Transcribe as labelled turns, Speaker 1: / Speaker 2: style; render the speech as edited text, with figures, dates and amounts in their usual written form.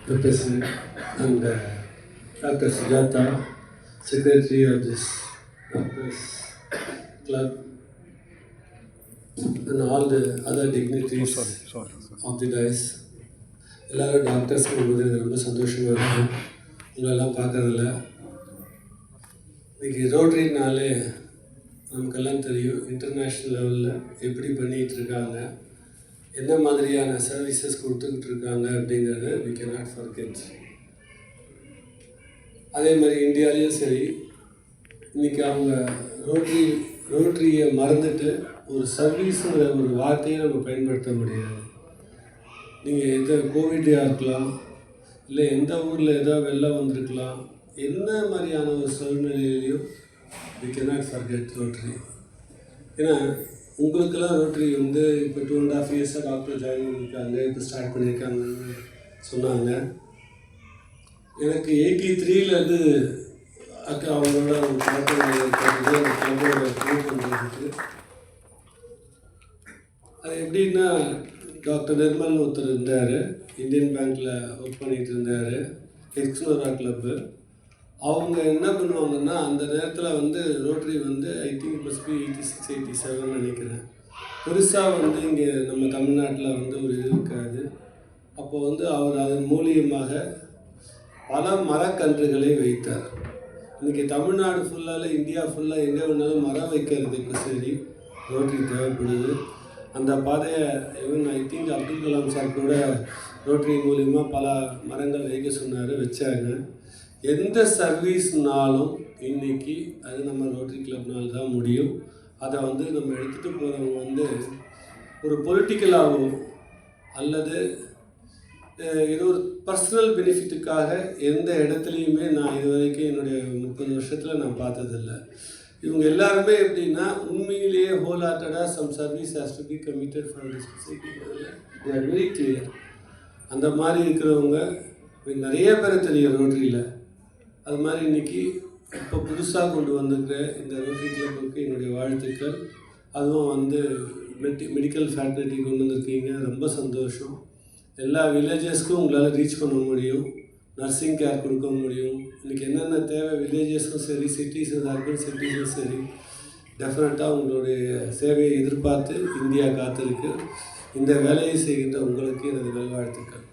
Speaker 1: the President and Dr. Sujata, Secretary of this Doctors Club, and all the other dignitaries of the dais. எல்லாரும் doctors போகும்போது ரொம்ப சந்தோஷமாக இருக்கும். உங்களெல்லாம் பார்க்கறதில்ல. இன்றைக்கி ரோட்ரினாலே நமக்கெல்லாம் தெரியும் இன்டர்நேஷ்னல் லெவலில் எப்படி பண்ணிகிட்ருக்காங்க, என்ன மாதிரியான சர்வீசஸ் கொடுத்துக்கிட்டு இருக்காங்க அப்படிங்கிறத we cannot forget. அதே மாதிரி இந்தியாவிலையும் சரி, இன்றைக்கி அவங்க ரோட்ரியை மறந்துட்டு ஒரு சர்வீஸுங்கிற ஒரு வார்த்தையை நம்ம பயன்படுத்த முடியாது. நீங்கள் எந்த கோவிடாக இருக்கலாம், இல்லை எந்த ஊரில் ஏதோ வெள்ளம் வந்திருக்கலாம், என்ன மாதிரியான ஒரு சூழ்நிலையிலையும் we cannot forget ரோட்ரி. ஏன்னா உங்களுக்கெல்லாம் ரோட்ரி வந்து இப்போ 2.5 இயர்ஸாக டாக்டர் ஜாயின் பண்ணியிருக்காங்க, இப்போ ஸ்டார்ட் பண்ணியிருக்காங்கன்னு சொன்னாங்க. எனக்கு 83லேருந்து அவங்களோட ஒரு பழக்கம் இருக்கிறது, அந்த கிளப்போட ப்ரூவ் பண்ணுறதுக்கு. அது எப்படின்னா, டாக்டர் நிர்மல் ஒருத்தர் இருந்தார், இந்தியன் பேங்க்கில் ஒர்க் பண்ணிகிட்டு இருந்தார், எக்ஸ்னோரா கிளப்பு. அவங்க என்ன பண்ணுவாங்கன்னா, அந்த நேரத்தில் வந்து ரோட்ரி வந்து ஐ திங்க் மஸ்ட் பி 86, 87 நினைக்கிறேன். பெருசாக வந்து இங்கே நம்ம தமிழ்நாட்டில் வந்து ஒரு இது இருக்காது. அப்போ வந்து அவர் அதன் மூலியமாக பல மரக்கன்றுகளை வைத்தார். இன்றைக்கி தமிழ்நாடு ஃபுல்லால், இந்தியா ஃபுல்லாக எங்கே வேணாலும் மரம் வைக்கிறதுக்கு சரி ரோட்ரி தேவைப்படுது. அந்த பாதையை even I think Abdul Kalam sir கூட ரோட்ரி மூலிமா பல மரங்கள் வைக்க சொன்னார், வச்சாங்க. எந்த சர்வீஸ்னாலும் இன்றைக்கி அது நம்ம ரோட்ரி கிளப்னால் தான் முடியும். அதை வந்து நம்ம எடுத்துகிட்டு போகிறவங்க வந்து ஒரு பொலிட்டிக்கலாகவோ அல்லது ஏதோ ஒரு பர்சனல் பெனிஃபிட்டுக்காக எந்த இடத்துலையுமே நான் இது வரைக்கும் என்னுடைய 30 வருஷத்தில் நான் பார்த்ததில்லை. இவங்க எல்லாருமே எப்படின்னா, உண்மையிலேயே ஹோல் ஹார்ட்டடாக some service has to be committed for the society. They are very clear. அந்த மாதிரி இருக்கிறவங்க நிறைய பேர் தெரியும் ரோட்ரியில். அது மாதிரி இன்றைக்கி இப்போ புதுசாக கொண்டு வந்திருக்கிற இந்த ரோட்ரி கிளப்புக்கு என்னுடைய வாழ்த்துக்கள். அதுவும் வந்து மெடிக்கல் ஃபேக்கல்ட்டி கொண்டு வந்திருக்கீங்க, ரொம்ப சந்தோஷம். எல்லா வில்லேஜஸ்க்கும் உங்களால் ரீச் பண்ண முடியும், நர்சிங் கேர் கொடுக்க முடியும். இன்றைக்கி என்னென்ன தேவை வில்லேஜஸும் சரி, சிட்டிஸும் அர்பன் சிட்டிஸும் சரி, டெஃபினட்டாக உங்களுடைய சேவையை எதிர்பார்த்து இந்தியா காத்திருக்கு. இந்த வேலையை செய்கின்ற உங்களுக்கு எனது நல்வாழ்த்துக்கள்.